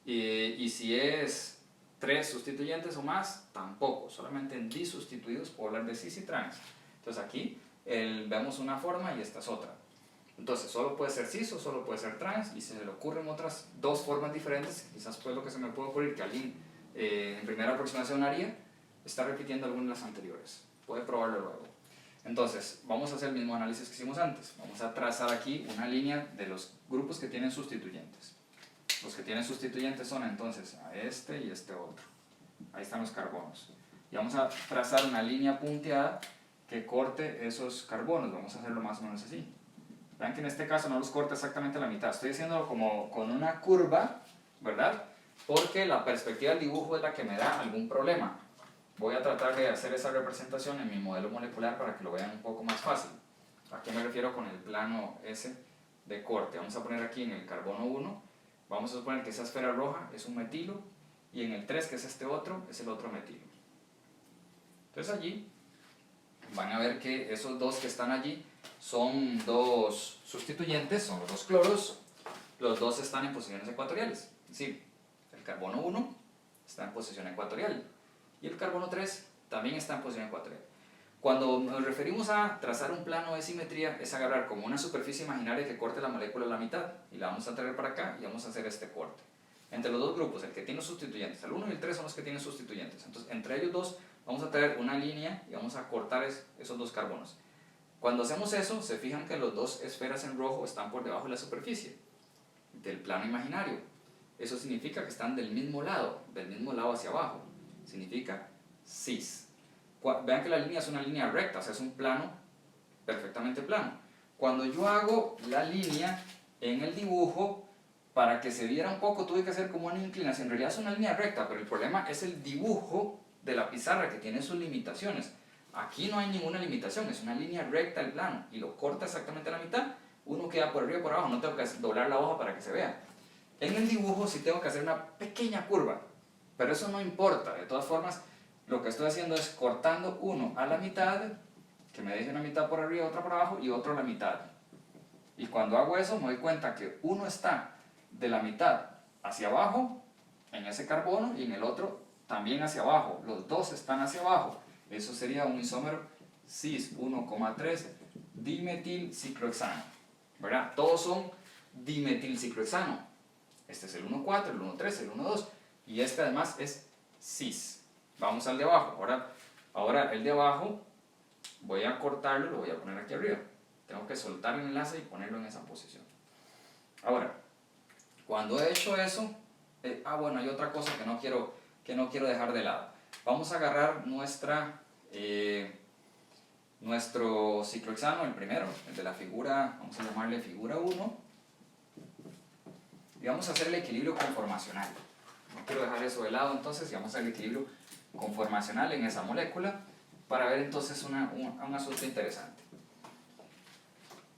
Y si es 3 sustituyentes o más, tampoco. Solamente en disustituidos puedo hablar de cis y trans. Entonces aquí vemos una forma y esta es otra. Entonces solo puede ser cis o solo puede ser trans, y si se le ocurren otras dos formas diferentes, quizás pues lo que se me puede ocurrir que alguien en primera aproximación haría, está repitiendo algunas de las anteriores. Puede probarlo luego. Entonces vamos a hacer el mismo análisis que hicimos antes. Vamos a trazar aquí una línea de los grupos que tienen sustituyentes. Los que tienen sustituyentes son entonces a este y este otro. Ahí están los carbonos. Y vamos a trazar una línea punteada que corte esos carbonos. Vamos a hacerlo más o menos así. Vean que en este caso no los corta exactamente a la mitad. Estoy haciéndolo como con una curva, ¿verdad? Porque la perspectiva del dibujo es la que me da algún problema. Voy a tratar de hacer esa representación en mi modelo molecular para que lo vean un poco más fácil. ¿A qué me refiero con el plano S de corte? Vamos a poner aquí en el carbono 1, vamos a suponer que esa esfera roja es un metilo, y en el 3, que es este otro, es el otro metilo. Entonces allí van a ver que esos dos que están allí son dos sustituyentes, son los dos cloros. Los dos están en posiciones ecuatoriales. Es decir, el carbono 1 está en posición ecuatorial y el carbono 3 también está en posición ecuatorial. Cuando nos referimos a trazar un plano de simetría, es agarrar como una superficie imaginaria que corte la molécula a la mitad, y la vamos a traer para acá y vamos a hacer este corte. Entre los dos grupos, el que tiene sustituyentes, el 1 y el 3 son los que tienen sustituyentes. Entonces, entre ellos dos vamos a traer una línea y vamos a cortar esos dos carbonos. Cuando hacemos eso, se fijan que las dos esferas en rojo están por debajo de la superficie del plano imaginario. Eso significa que están del mismo lado hacia abajo. Significa cis. Vean que la línea es una línea recta, o sea, es un plano perfectamente plano. Cuando yo hago la línea en el dibujo, para que se viera un poco tuve que hacer como una inclinación. En realidad es una línea recta, pero el problema es el dibujo de la pizarra, que tiene sus limitaciones. Aquí no hay ninguna limitación, es una línea recta el plano, y lo corta exactamente a la mitad. Uno queda por arriba y por abajo, no tengo que doblar la hoja para que se vea. En el dibujo sí tengo que hacer una pequeña curva, pero eso no importa. De todas formas, lo que estoy haciendo es cortando uno a la mitad, que me deje una mitad por arriba, otra por abajo, y otro a la mitad. Y cuando hago eso me doy cuenta que uno está de la mitad hacia abajo en ese carbono, y en el otro también hacia abajo. Los dos están hacia abajo. Eso sería un isómero cis 1,3 dimetilciclohexano, ¿verdad? Todos son dimetilciclohexano. Este es el 1,4, el 1,3, el 1,2, y este además es cis. Vamos al de abajo. Ahora el de abajo voy a cortarlo y lo voy a poner aquí arriba. Tengo que soltar el enlace y ponerlo en esa posición. Ahora, cuando he hecho eso, bueno, hay otra cosa que no quiero dejar de lado. Vamos a agarrar nuestro ciclohexano, el primero, el de la figura, vamos a llamarle figura 1, y vamos a hacer el equilibrio conformacional. No quiero dejar eso de lado, entonces, y vamos a hacer el equilibrio conformacional en esa molécula para ver entonces un asunto interesante.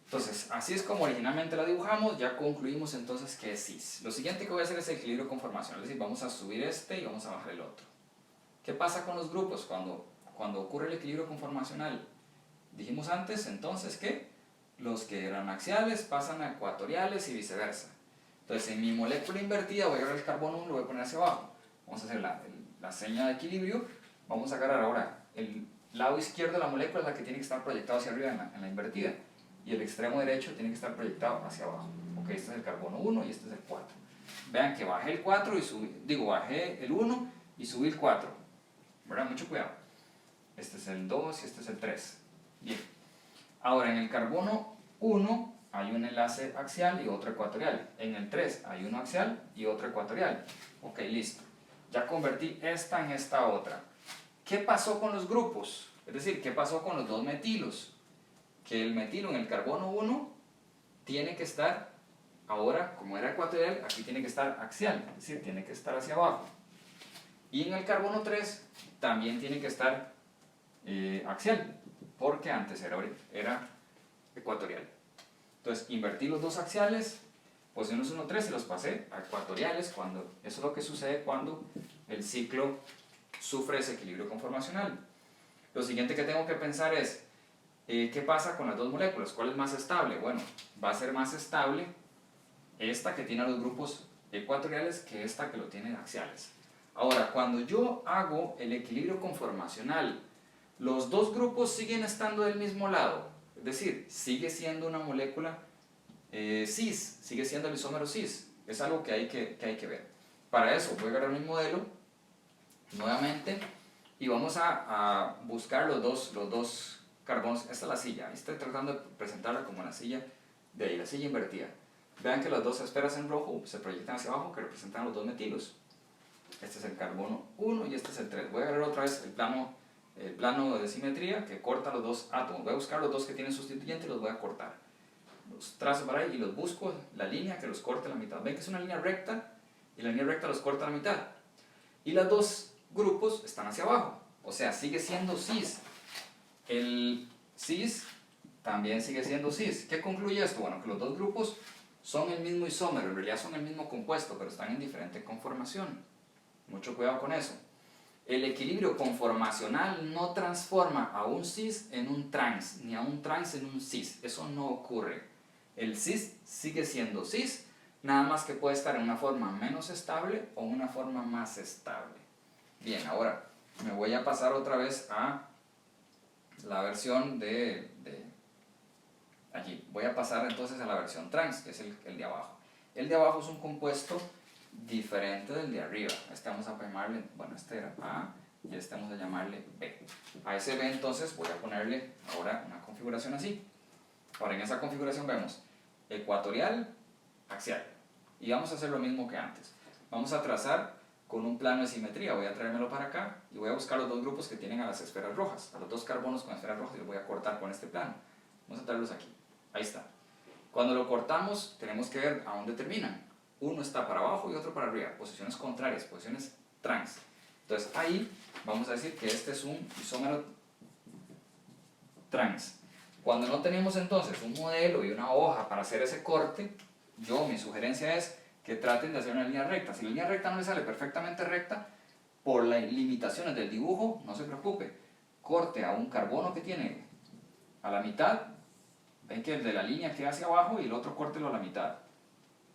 Entonces, así es como originalmente la dibujamos. Ya concluimos entonces que es cis. Lo siguiente que voy a hacer es el equilibrio conformacional, es decir, vamos a subir este y vamos a bajar el otro. ¿Qué pasa con los grupos cuando ocurre el equilibrio conformacional? Dijimos antes entonces que los que eran axiales pasan a ecuatoriales y viceversa. Entonces, en mi molécula invertida voy a agarrar el carbono 1 y lo voy a poner hacia abajo. Vamos a hacer la seña de equilibrio. Vamos a agarrar ahora el lado izquierdo de la molécula, es la que tiene que estar proyectado hacia arriba en la invertida, y el extremo derecho tiene que estar proyectado hacia abajo. Ok, este es el carbono 1 y este es el 4. Vean que bajé el 4 y bajé el 1 y subí el 4. ¿Verdad? Mucho cuidado. Este es el 2 y este es el 3. Bien. Ahora, en el carbono 1 hay un enlace axial y otro ecuatorial. En el 3 hay uno axial y otro ecuatorial. Ok, listo. Ya convertí esta en esta otra. ¿Qué pasó con los grupos? Es decir, ¿qué pasó con los dos metilos? Que el metilo en el carbono 1 tiene que estar, ahora como era ecuatorial, aquí tiene que estar axial, es decir, tiene que estar hacia abajo. Y en el carbono 3 también tiene que estar axial, porque antes era ecuatorial. Entonces, invertí los dos axiales posiciones 1, 3 y los pasé a ecuatoriales, eso es lo que sucede cuando el ciclo sufre desequilibrio conformacional. Lo siguiente que tengo que pensar es, ¿qué pasa con las dos moléculas? ¿Cuál es más estable? Bueno, va a ser más estable esta que tiene los grupos ecuatoriales que esta que lo tiene axiales. Ahora, cuando yo hago el equilibrio conformacional, los dos grupos siguen estando del mismo lado, es decir, sigue siendo una molécula cis, sigue siendo el isómero cis, es algo que hay que ver. Para eso voy a agarrar mi modelo nuevamente y vamos a buscar los dos carbonos. Esta es la silla, estoy tratando de presentarla como la silla de ahí, la silla invertida. Vean que las dos esferas en rojo se proyectan hacia abajo, que representan los dos metilos. Este es el carbono 1 y este es el 3. Voy a agarrar otra vez el plano de simetría que corta los dos átomos. Voy a buscar los dos que tienen sustituyente y los voy a cortar. Los trazo para ahí y los busco la línea que los corte a la mitad. Ven que es una línea recta y la línea recta los corta a la mitad. Y los dos grupos están hacia abajo. O sea, sigue siendo cis. El cis también sigue siendo cis. ¿Qué concluye esto? Bueno, que los dos grupos son el mismo isómero, en realidad son el mismo compuesto, pero están en diferente conformación. Mucho cuidado con eso. El equilibrio conformacional no transforma a un cis en un trans, ni a un trans en un cis. Eso no ocurre. El cis sigue siendo cis, nada más que puede estar en una forma menos estable o una forma más estable. Bien, ahora me voy a pasar otra vez a la versión allí. Voy a pasar entonces a la versión trans, que es el de abajo. El de abajo es un compuesto diferente del de arriba. Este vamos a llamarle, bueno, este era A y este vamos a llamarle B. A ese B entonces voy a ponerle ahora una configuración así. Ahora en esa configuración vemos ecuatorial, axial. Y vamos a hacer lo mismo que antes. Vamos a trazar con un plano de simetría. Voy a traérmelo para acá y voy a buscar los dos grupos que tienen a las esferas rojas, a los dos carbonos con esferas rojas, y los voy a cortar con este plano. Vamos a traerlos aquí. Ahí está. Cuando lo cortamos tenemos que ver a dónde terminan. Uno está para abajo y otro para arriba, posiciones contrarias, posiciones trans. Entonces ahí vamos a decir que este es un isómero trans. Cuando no tenemos entonces un modelo y una hoja para hacer ese corte, mi sugerencia es que traten de hacer una línea recta. Si la línea recta no les sale perfectamente recta, por las limitaciones del dibujo, no se preocupe. Corte a un carbono que tiene a la mitad, ven que el de la línea queda hacia abajo y el otro córtelo a la mitad.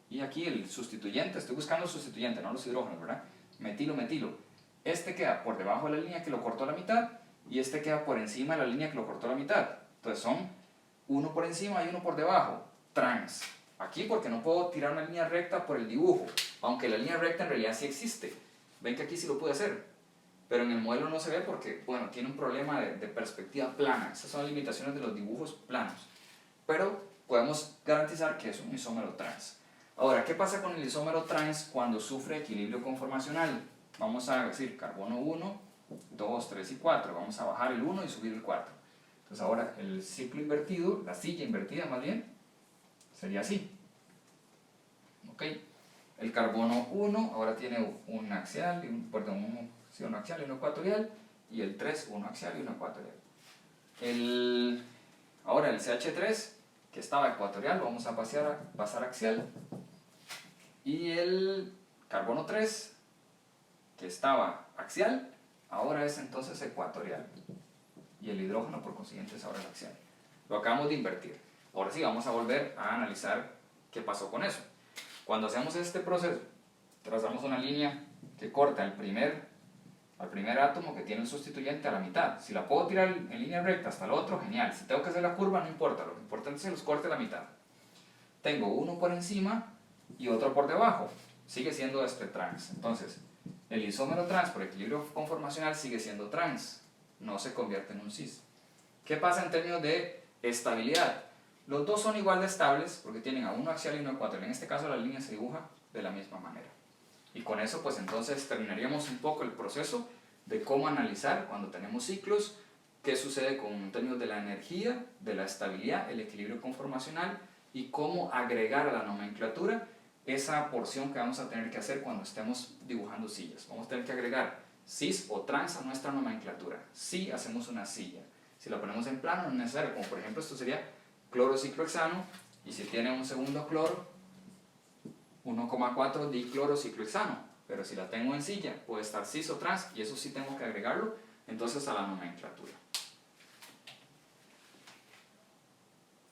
Y aquí el sustituyente, estoy buscando el sustituyente, no los hidrógenos, ¿verdad? Metilo, metilo. Este queda por debajo de la línea que lo cortó a la mitad y este queda por encima de la línea que lo cortó a la mitad. Entonces son uno por encima y uno por debajo. Trans. Aquí porque no puedo tirar una línea recta por el dibujo, aunque la línea recta en realidad sí existe. Ven que aquí sí lo pude hacer, pero en el modelo no se ve porque, bueno, tiene un problema de perspectiva plana. Esas son las limitaciones de los dibujos planos. Pero podemos garantizar que es un isómero trans. Ahora, ¿qué pasa con el isómero trans cuando sufre equilibrio conformacional? Vamos a decir carbono 1, 2, 3 y 4. Vamos a bajar el 1 y subir el 4. Entonces ahora el ciclo invertido, la silla invertida más bien, sería así. ¿Ok? El carbono 1 ahora tiene un axial, un axial y un ecuatorial, y el 3 uno axial y uno ecuatorial. Ahora el CH3, que estaba ecuatorial, lo vamos a pasar axial, y el carbono 3, que estaba axial, ahora es entonces ecuatorial, y el hidrógeno por consiguiente es ahora el axial. Lo acabamos de invertir. Ahora sí, vamos a volver a analizar qué pasó con eso. Cuando hacemos este proceso, trazamos una línea que corta al primer átomo que tiene el sustituyente a la mitad. Si la puedo tirar en línea recta hasta el otro, genial. Si tengo que hacer la curva, no importa. Lo importante es que los corte a la mitad. Tengo uno por encima y otro por debajo. Sigue siendo este trans. Entonces, el isómero trans por equilibrio conformacional sigue siendo trans. No se convierte en un cis. ¿Qué pasa en términos de estabilidad? Los dos son igual de estables porque tienen a uno axial y uno ecuatorial. En este caso la línea se dibuja de la misma manera. Y con eso pues entonces terminaríamos un poco el proceso de cómo analizar cuando tenemos ciclos, qué sucede en términos de la energía, de la estabilidad, el equilibrio conformacional y cómo agregar a la nomenclatura esa porción que vamos a tener que hacer cuando estemos dibujando sillas. Vamos a tener que agregar cis o trans a nuestra nomenclatura. Si hacemos una silla. Si la ponemos en plano no es necesario, como por ejemplo esto sería cloro ciclohexano, y si tiene un segundo cloro, 1,4 diclorociclohexano, pero si la tengo en silla puede estar cis o trans y eso sí tengo que agregarlo entonces a la nomenclatura.